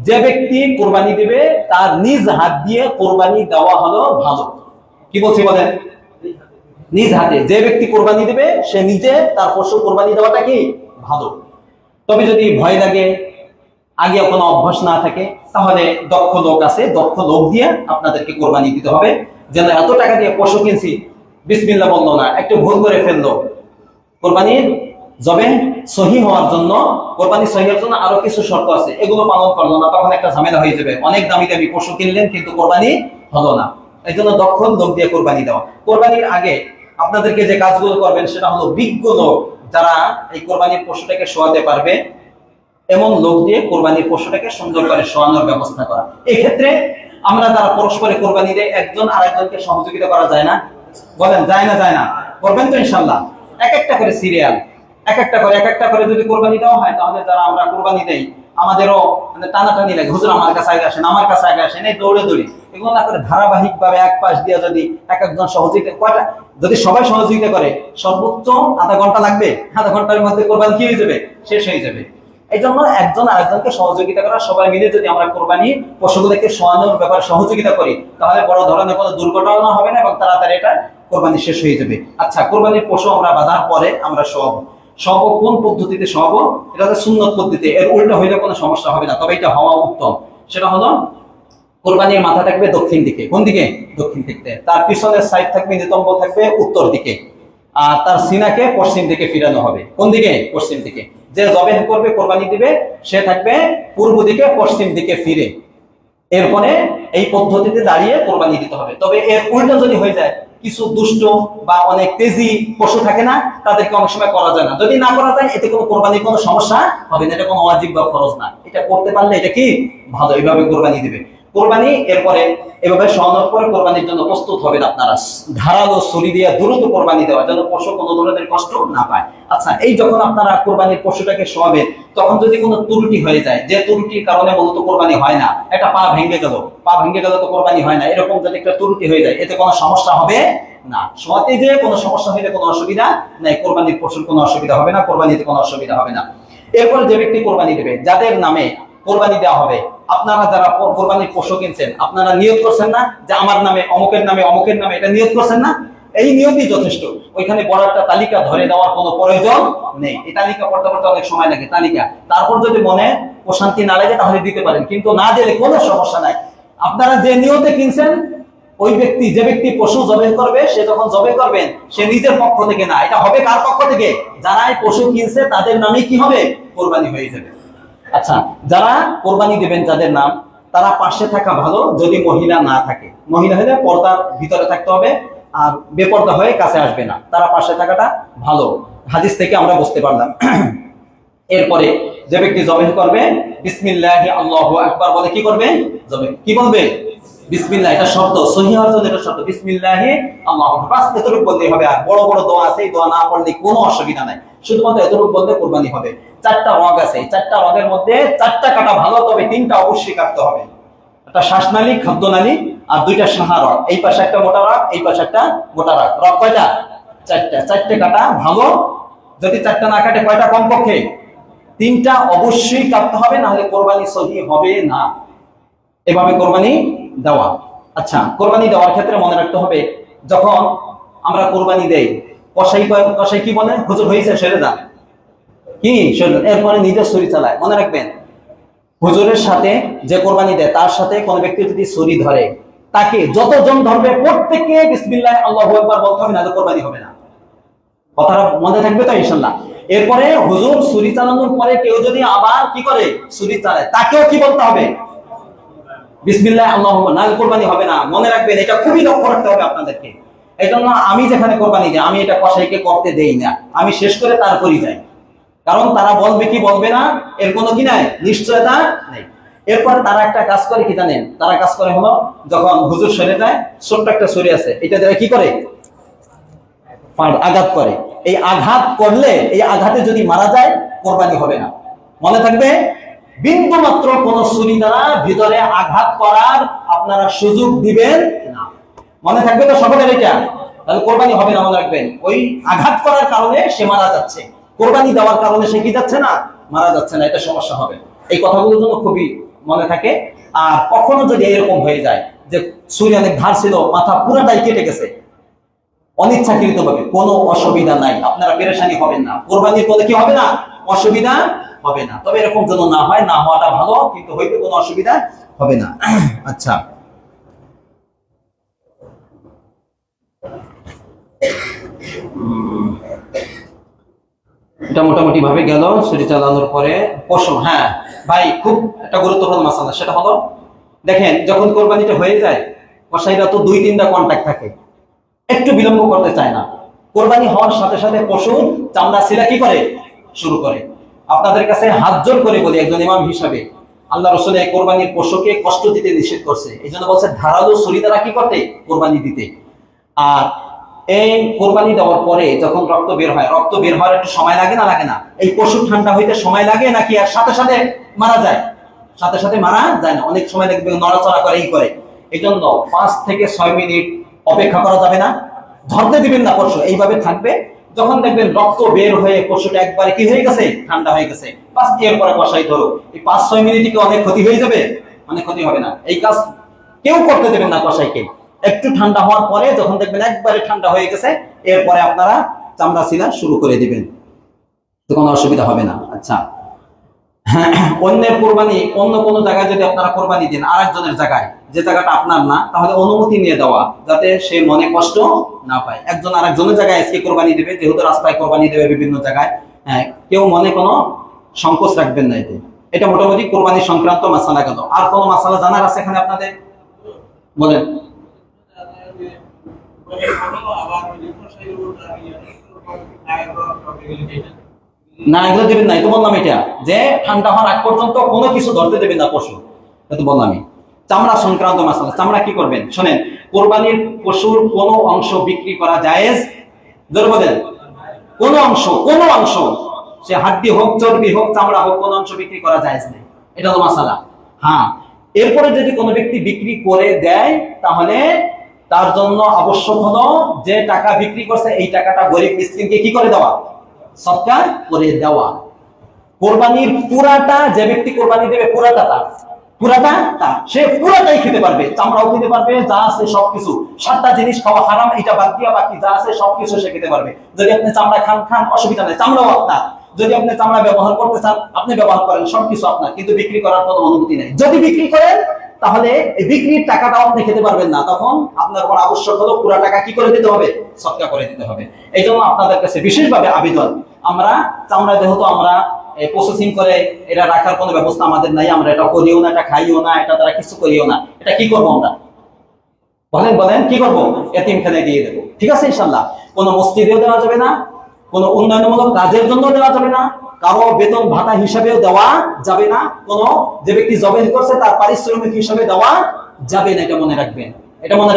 যে ব্যক্তি কোরবানি দিবে তার নিজ হাত দিয়ে কোরবানি দেওয়া হলো ভালো। কি বলছি বলেন? নিজ হাতে যে ব্যক্তি কোরবানি দিবে সে নিজে তার পশু কোরবানি দেওয়াটা কি ভালো। তবে যদি ভয় লাগে, আগে কোনো অভ্যাস না থাকে, তাহলে দক্ষ লোক আছে, দক্ষ লোক দিয়ে আপনাদেরকে কোরবানি দিতে হবে। যেন এত টাকা দিয়ে পশু কিনছি, বিসমিল্লাহ বললো না, একটু ভুল করে ফেললো, কোরবানির জবে সহি হওয়ার জন্য, কোরবানি সহি হওয়ার জন্য আরো কিছু শর্ত আছে, এগুলো পালন করলো না, তখন একটা ঝামেলা হয়ে যাবে। অনেক দামি দামি পশু কিনলেন কিন্তু কোরবানি হলো না। এই জন্য দক্ষ লোক দিয়ে কোরবানি দেওয়া। কোরবানির আগে আপনাদেরকে যে কাজগুলো করবেন সেটা হলো বিজ্ঞ লোক, যারা এই কোরবানির পশুটাকে শোয়াতে পারবে, এমন লোক দিয়ে কোরবানির পশুটাকে সুন্দর করে শোয়ানোর ব্যবস্থা করা। এই ক্ষেত্রে আমরা তারা পরস্পরে কোরবানি দিয়ে একজন আরেকজনকে সহযোগিতা করা যায় না? বলেন যায় না? যায় না? করবেন তো ইনশাআল্লাহ। এক একটা করে সিরিয়াল, এক একটা করে যদি কোরবানি দেওয়া হয়, তাহলে যারা আমরা কোরবানি দেই আমাদেরও মানে টানাটানি লাগে, হুজুর আমার কাছে আগে আসেন, আমার কাছে আগে আসেন, এই দৌড়ে দৌড়ি। এগুলো না করে ধারাবাহিক ভাবে এক পাশ দিয়ে যদি একজন সহযোগিতা, কয়টা যদি সবাই সহযোগিতা করে, সর্বোচ্চ আধা ঘন্টা লাগবে, আধা ঘন্টার মধ্যে কোরবানি কি হয়ে যাবে? শেষ হয়ে যাবে। এই জন্য একজন আরেকজনকে সহযোগিতা করা, সবাই মিলে যদি আমরা কোরবানি পশুগুলোকে শোয়ানোর ব্যাপারে সহযোগিতা করি, তাহলে বড় ধরনের কোনো দুর্ঘটনা হবে না এবং তাড়াতাড়ি এটা কোরবানি শেষ হয়ে যাবে। আচ্ছা, কোরবানির পশু আমরা বাঁধার পরে আমরা সব কোন পদ্ধতিতে সব? এটা হচ্ছে সুন্নত পদ্ধতি, এর উল্টো হইলে কোনো সমস্যা হবে না, তবে এটা হওয়া উত্তম। সেটা হলো কোরবানির মাথা থাকবে দক্ষিণ দিকে। কোন দিকে? দক্ষিণ দিকে। তার পিছনের সাইড থাকবে, নিতম্ব থাকবে উত্তর দিকে, আর তার সিনাকে পশ্চিম দিকে ফিরানো হবে। কোন দিকে? পশ্চিম দিকে। যে জবেহ করবে, কোরবানি দিবে, সে থাকবে পূর্ব দিকে, পশ্চিম দিকে ফিরে। এরপরে এই পদ্ধতিতে দাঁড়িয়ে কোরবানি দিতে হবে। তবে এর উল্টো যদি হয়ে যায়, কিছু দুষ্ট বা অনেক তেজি পশু থাকে না, তাদেরকে অনেক সময় করা যায় না। যদি না করা যায়, এতে কোনো কোরবানির কোনো সমস্যা হবে না, এটা কোনো ওয়াজিব বা ফরজ না। এটা করতে পারলে এটা কি ভালো, এইভাবে কোরবানি দিবে। কোরবানি এরপরে এভাবে সরানোর পরে কোরবানির জন্য প্রস্তুত হবেন আপনারা। ধারালো ছুরি দিয়ে দ্রুত কোরবানি দেওয়া, যেন পশু কোনো ধরনের কষ্ট না পায়। আচ্ছা, এই যখন আপনারা কোরবানির পশুটাকে শোয়াবেন, তখন যদি কোনো ত্রুটি হয়ে যায়, যে ত্রুটির কারণে মূলত কোরবানি হয় না, একটা পা ভেঙে গেল তো কোরবানি হয় না, এরকম যদি একটা ত্রুটি হয়ে যায়, এতে কোনো সমস্যা হবে না। শোয়াতে যে কোনো সমস্যা হইলে কোনো অসুবিধা নাই, কোরবানির পশুর কোনো অসুবিধা হবে না, কোরবানিতে কোনো অসুবিধা হবে না। এরপরে যে ব্যক্তি কোরবানি দেবে, যাদের নামে কোরবানি দেওয়া হবে, আপনারা যারা কোরবানির পশু কিনছেন, আপনারা নিয়ত করছেন না যে আমার নামে, অমুকের নামে, অমুকের নামে, এটা নিয়ত করছেন না? এই নিয়তই যথেষ্ট। ওইখানে বড় একটা তালিকা ধরে দেওয়ার কোনো প্রয়োজন নেই। এই তালিকা পড়তে পড়তে অনেক সময় লাগে, তালিকা। তারপর যদি মনে প্রশান্তি না লাগে, তাহলে দিতে পারেন, কিন্তু না দিলে কোনো সমস্যা নাই। আপনারা যে নিয়তে কিনছেন, ওই ব্যক্তি, যে ব্যক্তি পশু জবাই করবে, সে যখন জবাই করবেন, সে নিজের পক্ষ থেকে না, এটা হবে কার পক্ষ থেকে? যারা এই পশু কিনছে তাদের নামে কি হবে? কোরবানি হয়ে যাবে। আচ্ছা, যারা কোরবানি দেবেন, যাদের নাম, তারা পাশে থাকা ভালো, যদি মহিলা না থাকে। মহিলা হলে পর্দার ভিতরে থাকতে হবে, আর বেপর্দা হয়ে কাছে আসবে না, তারা পাশে থাকাটা ভালো। হাদিস থেকে আমরা বুঝতে পারলাম। এরপরে যে ব্যক্তি জবাই করবে, বিসমিল্লাহি আল্লাহু আকবার বলে কি করবে? জবাই কি বলবে? বিসমিল্লাহ। এটা শব্দ, সহিহ হওয়ার জন্য এটা শব্দ, বিসমিল্লাহি আল্লাহু আকবার। বাস এতটুকু বললেই হবে। আর বড় বড় দোয়া আছে, এই দোয়া না পড়লে কোনো অসুবিধা নাই, শুধুমাত্র এতটুকু বললে কোরবানি হবে। 4টা রগ আছে, এই 4টা রগের মধ্যে 4টা কাটা ভালো, তবে 3টা অবশ্যই কাটতে হবে। একটা শ্বাসনালী, খাদ্যনালী, আর 2টা সাহা রগ। এই পাশে একটা মোটা রগ, এই পাশে একটা মোটা রগ। রগ কয়টা? 4টা। 4টে কাটা ভালো। যদি 4টা না কাটে, কয়টা? কমপক্ষে 3টা অবশ্যই কাটতে হবে, না হলে কোরবানি সহি হবে না। এভাবে কোরবানি দেওয়া। আচ্ছা, কোরবানি দেওয়ার ক্ষেত্রে মনে রাখতে হবে, যখন আমরা কোরবানি দেই, কসাই কি বলে? হুজুর হয়েছে, সেরে যান। কি এরপরে নিজের ছুরি চালায়। মনে রাখবেন, হুজুরের সাথে যে কোরবানি দেয়, তার সাথে কোন ব্যক্তি যদি ছুরি ধরে, তাকে যতজন ধরবে প্রত্যেককে বিসমিল্লাহ আল্লাহু আকবার বলতে হবে, না কোরবানি হবে না। কথাটা মনে থাকবে তো ইনশাআল্লাহ? এরপরে হুজুর ছুরি চালানোর পরে কেউ যদি আবার কি করে? ছুরি চালায়, তাকেও কি বলতে হবে? বিসমিল্লাহ আল্লাহু আকবার, না কোরবানি হবে না। মনে রাখবেন, এটা খুবই লক্ষ্য রাখতে হবে আপনাদেরকে। এই জন্য আমি যেখানে কোরবানি দিই, আমি এটা কসাইকে করতে দেই না, আমি শেষ করে তারপরই যাই। কারণ তারা বলবে কি বলবে না, এর কোনো কি নাই, নিশ্চয়তা নেই। এরপর তারা একটা কাজ করে কি জানেন? তারা কাজ করে হলো, যখন হুজুর সরে যায়, ছোট্ট একটা ছুরি আছে, এটা দ্বারা কি করে? আঘাত করে। এই আঘাত করলে, এই আঘাতে যদি মারা যায়, কোরবানি হবে না। মনে থাকবে, বিন্দু মাত্র কোন ছুরি দ্বারা ভিতরে আঘাত করার আপনারা সুযোগ দিবেন না। মনে থাকবে তো সকলের এটা? তাহলে কোরবানি হবে না। মনে রাখবেন, ওই আঘাত করার কারণে সে মারা যাচ্ছে, কোরবানি দেওয়ার কারণে সে কি যাচ্ছে না? মারা যাচ্ছে না। এটা সমস্যা হবে। এই কথাগুলোর জন্য খুবই মনে থাকে। আর কখনো যদি এরকম হয়ে যায় যে ছুরি অনেক ধার ছিল, মাথা পুরোটাই কেটে গেছে অনিচ্ছাকৃত ভাবে, কোনো অসুবিধা নাই, আপনারা পেরেশানি হবেন না। কোরবানির পরে কি হবে না? অসুবিধা হবে না। তবে এরকম যেন না হয়, না হওয়াটা ভালো, কিন্তু হইতে কোনো অসুবিধা হবে না। আচ্ছা, এটা মোটামুটি ভাবে গেল ছুরি চালানোর পরে পশু। হ্যাঁ ভাই, খুব একটা গুরুত্বপূর্ণ মাসালা, সেটা হলো, দেখেন যখন কোরবানিটা হয়ে যায়, কসাইরা তো 2-3টা কন্ট্যাক্ট থাকে, একটু বিলম্ব করতে চায় না। কোরবানি হওয়ার সাথে সাথে পশুর চামড়া ছিলা কি করে? শুরু করে। আপনাদের কাছে হাত জোর করে বলি, একজন ইমাম হিসাবে, আল্লাহ রাসূল এই কোরবানির পশুকে কষ্ট দিতে নিষেধ করছে। এই জন্য বলছে ধারালো ছুরি দ্বারা কি করতে? কোরবানি দিতে। আর এই কোরবানি দেওয়ার পরে যখন রক্ত বের হয়, রক্ত বের হওয়ার একটু সময় লাগে না? লাগে না? এই পশু ঠান্ডা হইতে সময় লাগে নাকি আর সাথে সাথে মারা যায়? সাথে সাথে মারা যায় না, অনেক সময় লাগবে, নড়াচড়া করে, এই করে। এই জন্য 5 থেকে 6 মিনিট অপেক্ষা করা যাবে না, ধরতে দিবেন না। পশু এইভাবে থাকবে, যখন দেখবেন রক্ত বের হয়ে পশুটা একবারে কি হয়ে গেছে? ঠান্ডা হয়ে গেছে, বাস এরপরে কষাই ধরো। এই 5-6 মিনিটে কি অনেক ক্ষতি হয়ে যাবে? অনেক ক্ষতি হবে না। এই কাজ কেউ করতে দেবেন না কষাইকে। একটু ঠান্ডা হওয়ার পরে যখন দেখবেন একবারে ঠান্ডা হয়ে গেছে, এরপরে আপনারা চামড়া ছিলা শুরু করে দিবেন, তো কোনো অসুবিধা হবে না। আচ্ছা, অন্যের কোরবানি, অন্য কোনো জায়গায় যদি আপনারা কোরবানি দেন, আরেকজনের জায়গায়, যে জায়গাটা আপনার না, তাহলে অনুমতি নিয়ে দেওয়া, যাতে সে মনে কষ্ট না পায়। একজন আরেকজনের জায়গায় আজকে কোরবানি দেবে, যেহেতু রাস্তায় কোরবানি দেবে বিভিন্ন জায়গায়, হ্যাঁ, কেউ মনে কোনো সংকোচ রাখবেন না এতে। এটা মোটামুটি কোরবানি সংক্রান্ত মাসালা গেল। আর কোনো মাসালা জানার আছে এখানে আপনাদের? বলেন। না, এগুলো দেবেন না, এটা বললাম। এটা যে ঠান্ডা হওয়ার আগ পর্যন্ত কোনো কিছু ধরতে দেবেন না পশু, এটা বললামই। চামড়া সংক্রান্ত মাসালা, চামড়া কি করবেন শোনেন। কোরবানির পশুর কোনো অংশ বিক্রি করা জায়েজ? জোরে বলেন। কোনো অংশ, সে হাড্ডি হোক, চর্বি হোক, চামড়া হোক, কোনো অংশ বিক্রি করা জায়েজ নেই। এটা তো মাসালা। হ্যাঁ, এরপরে যদি কোনো ব্যক্তি বিক্রি করে দেয় তাহলে তার জন্য আবশ্যক হলো যে টাকা বিক্রি করছে এই টাকাটা গরিব মিসকিনকে কি করে দেওয়া? সদকা করে দেওয়া। কোরবানির পুরাটা যে ব্যক্তি কোরবানি দেবে পুরাটা তার, সে পুরাটাই খেতে পারবে, চামড়াও খেতে পারবে, যা আছে সবকিছু। 7টা জিনিস খাওয়া হারাম, এটা বাদ দিয়া বাকি যা আছে সবকিছু সে খেতে পারবে। যদি আপনি চামড়া খান অসুবিধা নেই, চামড়াও আপনার। যদি আপনি চামড়া ব্যবহার করতে চান আপনি ব্যবহার করেন, সবকিছু আপনার, কিন্তু বিক্রি করার কোনো অনুমতি নেই। যদি বিক্রি করেন তাহলে এই বিক্রির টাকাটাও আপনি খেতে পারবেন না, তখন আপনার উপর আবশ্যক হলো পুরো টাকা কি করে দিতে হবে? সদকা করে দিতে হবে। এই জন্য আপনাদের কাছে বিশেষভাবে আবেদন, আমরা চামড়া যেহেতু আমরা প্রসেসিং করে এটা রাখার কোনো ব্যবস্থা আমাদের নাই, আমরা এটা করিও না, এটা খাইও না, এটা দ্বারা কিছু করিও না, এটা কি করবো আমরা? বলেন কি করবো? এতিমখানায় দিয়ে দেবো, ঠিক আছে ইনশাল্লাহ। কোনো মসজিদেও দেওয়া যাবে না, কোনো উন্নয়নমূলক কাজের জন্য দেওয়া যাবে না, কারো বেতন ভাতা হিসাবেও দেওয়া যাবে না, কোনো যে ব্যক্তি জবেন করছে তার পারিশ্রমিক হিসাবে দেওয়া যাবে না। এটা মনে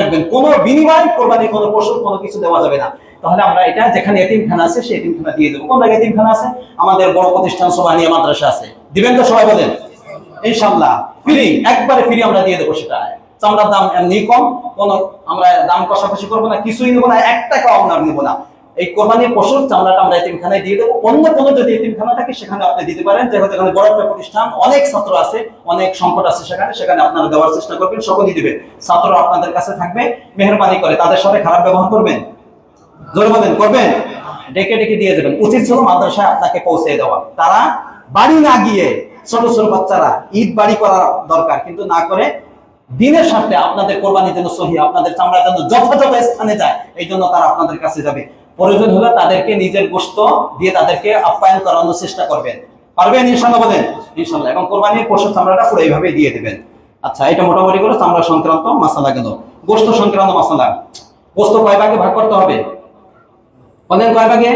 রাখবেন, কোনো বিনিময় কোরবানির কোনো পশুর কোনো কিছু দেওয়া যাবে না। তাহলে আমরা এটা যেখানে এতিমখানা আছে সেই এতিমখানা দিয়ে দেবো। কোন জায়গায় এতিমখানা আছে? আমাদের বড় প্রতিষ্ঠান সোবাহানিয়া মাদ্রাসা আছে, দিবেন তো সবাই? বলেন ইনশাআল্লাহ ফ্রি, একবারে ফ্রি আমরা দিয়ে দেবো। সেটা চামড়ার দাম এমনি কম, কোনো আমরা দাম কষাকষি করবো না, কিছুই নেবো না, 1 টাকাও আমরা নেবো না। এই কোরবানির পশুর চামড়াটা আমরা এতিমখানায় দিয়ে দেবো। অন্য কোনো যদি এতিমখানা থাকে সেখানে আপনি দিতে পারেন, যেহেতু এখানে বড় একটা প্রতিষ্ঠান, অনেক ছাত্র আছে, অনেক সংকট আছে, সেখানে আপনারা দেওয়ার চেষ্টা করবেন, সকলেই দিবেন। ছাত্র আপনাদের কাছে থাকবে, মেহেরবানি করে তাদের সাথে খারাপ ব্যবহার করবেন? জোরে বলেন, করবেন? ডেকে দিয়ে দেবেন। উচিত ছিল মাদ্রাসায় আপনাকে পৌঁছে দেওয়া, তারা বাড়ি না গিয়ে, ছোট বাচ্চারা ঈদ বাড়ি করা দরকার, কিন্তু না করে দিনের সাথে আপনাদের কোরবানি যেন সহি, আপনাদের চামড়া যেন যথাযথ স্থানে যায়, এই জন্য তারা আপনাদের কাছে যাবে। প্রয়োজন হলে তাদেরকে নিজের গোশত দিয়ে তাদেরকে আপ্যায়ন করানোর চেষ্টা করবেন, পারবেন ইনশাআল্লাহ? বলেন ইনশাআল্লাহ। এবং কোরবানির পশুর চামড়াটা পুরো এইভাবে দিয়ে দেবেন। আচ্ছা, এটা মোটামুটি করে চামড়া সংক্রান্ত মাসালা গেল। গোশত সংক্রান্ত মাসালা, গোশত কয় ভাগে ভাগ করতে হবে? বলেন কয় ভাগে?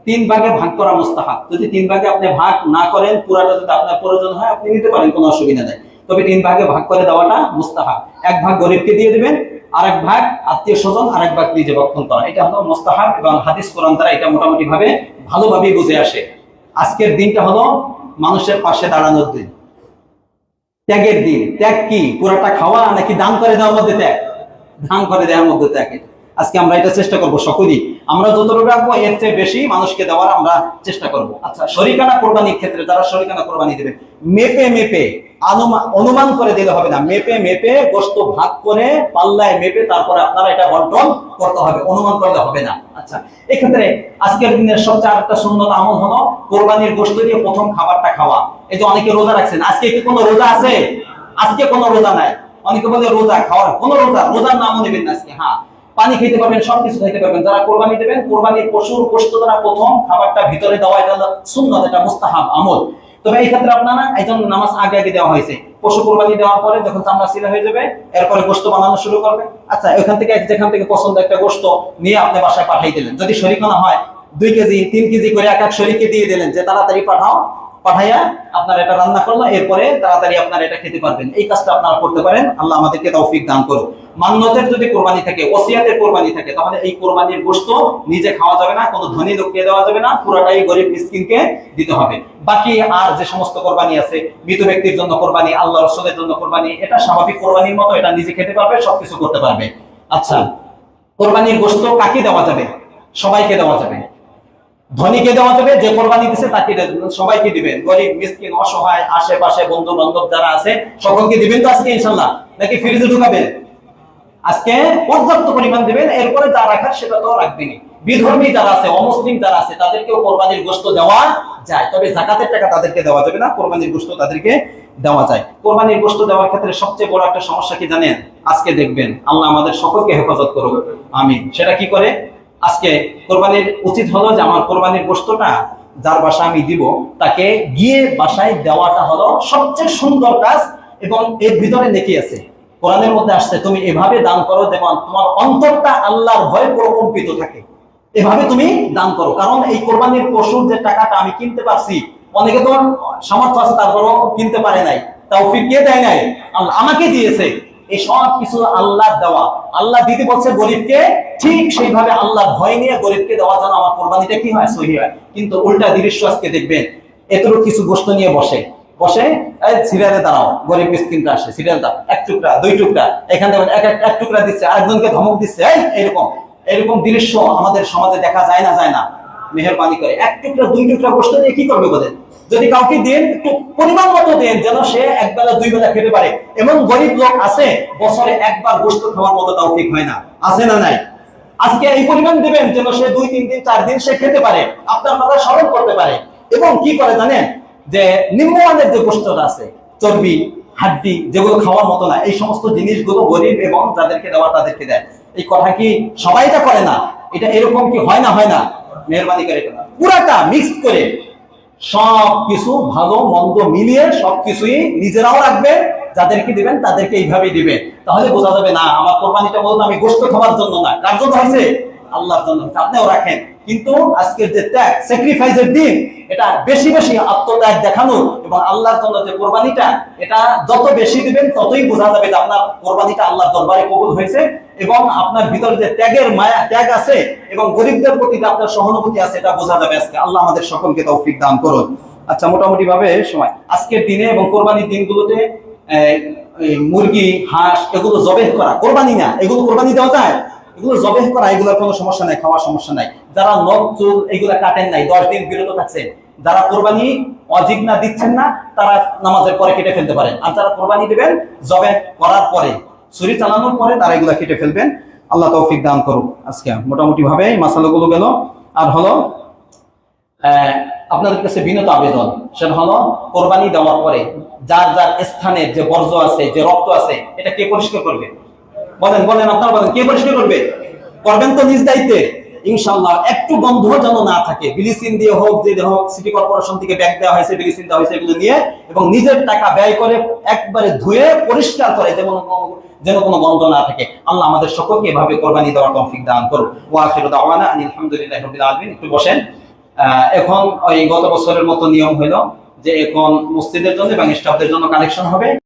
3 ভাগে ভাগ করা মুস্তাহাব। যদি 3 ভাগে আপনি ভাগ না করেন, পুরাটা যদি আপনার প্রয়োজন হয় আপনি নিতে পারেন, কোনো অসুবিধা নেই, তবে 3 ভাগে ভাগ করে দেওয়াটা মুস্তাহাব। 1 ভাগ গরিবকে দিয়ে দিবেন, আরেক ভাগ আত্মীয় স্বজন, আরেক ভাগ নিজে ভক্ষণ করা, এটা হলো মুস্তাহাব। এবং হাদিস কোরআন দ্বারা এটা মোটামুটি ভাবে ভালোভাবেই বুঝে আসে। আজকের দিনটা হলো মানুষের পাশে দাঁড়ানোর দিন, ত্যাগের দিন। ত্যাগ কি? পুরাটা খাওয়া নাকি দান করে দেওয়ার মধ্যে ত্যাগ? দান করে দেওয়ার মধ্যে ত্যাগ। আজকে আমরা এটা চেষ্টা করব সকলেই, আমরা যতটুকু রাখবো এর চেয়ে বেশি মানুষকে দেওয়ার আমরা চেষ্টা করব। আচ্ছা, শরিকানা কোরবানির ক্ষেত্রে যারা শরিকানা কোরবানি দেবেন, মেপে অনুমান করে দিলে হবে না, মেপে গোশত ভাগ করে পাল্লায় মেপে তারপরে আপনারা এটা বন্টন করতে হবে, অনুমান করলে হবে না। আচ্ছা, এক্ষেত্রে আজকের দিনের সবচেয়ে আরেকটা সুন্নত আমল হলো কোরবানির গোশত দিয়ে প্রথম খাবারটা খাওয়া। এই যে অনেকে রোজা রাখছেন, আজকে কি কোনো রোজা আছে? আজকে কোনো রোজা নাই। অনেকে বলে রোজা, খাওয়ার কোনো রোজার নামও নেবেন না আজকে। হ্যাঁ, পানি খেতে পারবেন, সবকিছু খেতে পারবেন। যারা কোরবানি দেবেন, কোরবানির পশুর গোশত দ্বারা প্রথম খাবারটা ভিতরে দেওয়া, এটা হলো সুন্নাত, এটা মুস্তাহাব আমল। তবে এই ক্ষেত্রে আপনারা এই জন্য নামাজ আগে দেওয়া হয়েছে। পশু কোরবানি দেওয়ার পরে যখন চামড়া ছিঁড়া হয়ে যাবে, এরপরে গোশত বানানো শুরু করবে। আচ্ছা, যেখান থেকে পছন্দ একটা গোশত নিয়ে আপনি বাসায় পাঠিয়ে দিলেন। যদি শরীকানা হয় 2 কেজি 3 কেজি করে এক শরীকে দিয়ে দিলেন যে তাড়াতাড়ি পাঠাইয়া আপনারা এটা রান্না করলো, এরপরে তাড়াতাড়ি আপনারা এটা খেতে পারবেন। এই কাজটা আপনারা করতে পারেন। আল্লাহ আমাদেরকে তৌফিক দান করুন। মান্নতের যদি কোরবানি থাকে, ওসিয়াতের কোরবানি থাকে, তাহলে এই কোরবানির গোশত নিজে খাওয়া যাবে না, কোনো ধনী লোককে দেওয়া যাবে না, পুরোটাই গরিব মিসকিনকে দিতে হবে। বাকি আর যে সমস্ত কোরবানি আছে, মৃত ব্যক্তির জন্য কোরবানি, আল্লাহ রাসূলের জন্য কোরবানি, এটা স্বাভাবিক কোরবানির মতো, এটা নিজে খেতে পারবে, সবকিছু করতে পারবে। আচ্ছা, কোরবানির গোশত কাকে দেওয়া যাবে? সবাইকে দেওয়া যাবে। ধনীকে দেওয়া যাবে, যে কোরবানি দিচ্ছে তাকে সবাইকে দিবেন। গরিব মিসকিন অসহায় আশেপাশে বন্ধু বান্ধব যারা আছে সকলকে দিবেন তো আজকে ইনশাআল্লাহ? নাকি ফ্রিজে ঢুকাবেন? আজকে পর্যাপ্ত পরিমাণ দিবেন, এরপরে যা রাখার সেটা তো রাখবেনই। বিধর্মী যারা আছে, অমুসলিম যারা আছে, তাদেরকেও কোরবানির গোশত দেওয়া যায়, তবে যাকাতের টাকা তাদেরকে দেওয়া যাবে না, কোরবানির গোশত তাদেরকে দেওয়া যায়। কোরবানির গোশত দেওয়ার ক্ষেত্রে সবচেয়ে বড় একটা সমস্যা কি জানেন? আজকে দেখবেন, আল্লাহ আমাদের সকলকে হেফাজত করুক, আমিন। সেটা কি করে? আজকে কোরবানির উচিত হলো যে আমার কোরবানির গোশতটা যার বাসা আমি দিব তাকে গিয়ে বাসায় দেওয়াটা হলো সবচেয়ে সুন্দর কাজ, এবং এর ভিতরে নেকি আছে। কোরআনের মধ্যে আসছে তুমি এভাবে দান করো যেমন তোমার অন্তরটা আল্লাহর ভয়ে প্রকম্পিত থাকে, এভাবে তুমি দান করো। কারণ এই কোরবানির পশুর যে টাকাটা আমি কিনতে পারছি, অনেকে তো সামর্থ্য আছে তারপরও কিনতে পারে নাই, তৌফিক কে দেয় নাই? আল্লাহ আমাকে দিয়েছে। এই সব কিছু আল্লাহ দেওয়া, আল্লাহ দিতে বলছে গরিবকে, ঠিক সেইভাবে আল্লাহ ভয় নিয়ে গরিবকে দেওয়া যেন আমার কোরবানিটা কি হয়, সহি হয়। কিন্তু উল্টা দৃশ্য আজকে দেখবেন, এতটুকু কিছু গোশত নিয়ে বসে বসে সিরিয়ালে দাঁড়াও, গরিব মিসকিনটা আসে, সিরিয়াল দাও, এক টুকরা দুই টুকরা, এখান থেকে এক টুকরা দিচ্ছে, আরেকজনকে ধমক দিচ্ছে, এরকম এরকম দৃশ্য আমাদের সমাজে দেখা যায় না, যায় না? মেহেরবানি করে এক টুকরা দুই টুকরা গোশত নিয়ে কি করবে বলেন? যদি কাউকে দেন একটু পরিমাণ মতো দেন, যেন সে এক বেলা দুই বেলা খেতে পারে। এমন গরিব লোক আছে বছরে একবার গোশত খাওয়ার মতো তৌফিক হয় না, আছে না নাই? আজকে এই পরিমাণ দিবেন যেন সে 2-3 দিন 4 দিন সে খেতে পারে, আপনার কথা স্মরণ করতে পারে। এবং কি করে জানেন, যে নিম্নমানের যে গোশতটা আছে, চর্বি হাড্ডি যেগুলো খাওয়ার মতো না, এই সমস্ত জিনিসগুলো গরিব এবং যাদেরকে দেওয়া তাদেরকে দেয়। এই কথা কি সবাই এটা করে না? এটা এরকম কি হয় না? হয় না? মেহেরবানি করে এটা পুরাটা মিক্স করে সব কিছু ভালো মন্দ মিলিয়ে সবকিছুই নিজেরাও রাখবে, যাদেরকে দিবেন তাদেরকে এইভাবেই দিবে। তাহলে বোঝা যাবে না আমার কোরবানিটা বলতে আমি গোশত খাওয়ার জন্য না, কার জন্য হয়েছে? আল্লাহর জন্য। আপনিও রাখেন, কিন্তু আজকের যে ত্যাগ স্যাক্রিফাইসের দিন, এটা বেশি বেশি আত্মত্যাগ দেখানো এবং আল্লাহর জন্য যে কোরবানিটা, এটা যত বেশি দিবেন ততই বোঝা যাবে যে আপনার কোরবানিটা আল্লাহর দরবারে কবুল হয়েছে, এবং আপনার ভিতরে যে ত্যাগের মায়া ত্যাগ আছে এবং গরিবদের প্রতি যে আপনার সহানুভূতি আছে, এটা বোঝা যাবে আজকে। আল্লাহ আমাদের সকলকে তৌফিক দান করুন। আচ্ছা, মোটামুটি ভাবে সময় আজকের দিনে এবং কোরবানির দিনগুলোতে মুরগি হাঁস এগুলো জবেহ করা কোরবানি না, এগুলো কোরবানি দেওয়া যায়, এগুলো জবেহ করা, এগুলোর কোনো সমস্যা নাই, খাওয়ার সমস্যা নাই। যারা নখ চুল এগুলা কাটেন নাই, 10 দিন বিরত থাকছেন, যারা কোরবানি অজিব না দিচ্ছেন না, তারা নামাজের পরে কেটে ফেলতে পারেন। আর যারা কোরবানি দেবেন জবেহ করার পরে, ছুরি চালানোর পরে, তারা এগুলা কেটে ফেলবেন। আল্লাহ তৌফিক দান করুন। আজকে মোটামুটি ভাবে এই মাসালাগুলো গেল। আর হলো আপনাদের কাছে বিনত আবেদন, সেটা হলো কোরবানি দেওয়ার পরে যার যার স্থানে যে বর্জ্য আছে, যে রক্ত আছে, এটা কে পরিষ্কার করবে? বলেন বলেন, আপনারা বলেন, কে পরিষ্কার করবে? করবেন তো নিজ দায়িত্বে ইনশাআল্লাহ। একটু গন্ধ যেন না থাকে, ব্লিচিং দিয়ে হোক, যে হোক, সিটি কর্পোরেশন থেকে ব্যাগ দেওয়া হয়েছে, ব্লিচিং দেওয়া হয়েছে, এগুলো নিয়ে এবং নিজের টাকা ব্যয় করে একবারে ধুয়ে পরিষ্কার করে, যেন কোনো গন্ধ না থাকে। আল্লাহ আমাদের সকলকে এভাবে কোরবানি দেওয়ার তৌফিক দান করুন। ওয়া আখিরু দাওয়ানা আলহামদুলিল্লাহি রাব্বিল আলামিন। একটু বসেন। এখন ওই গত বছরের মতো নিয়ম হলো যে এখন মসজিদের জন্য এবং স্টাফদের জন্য কালেকশন হবে।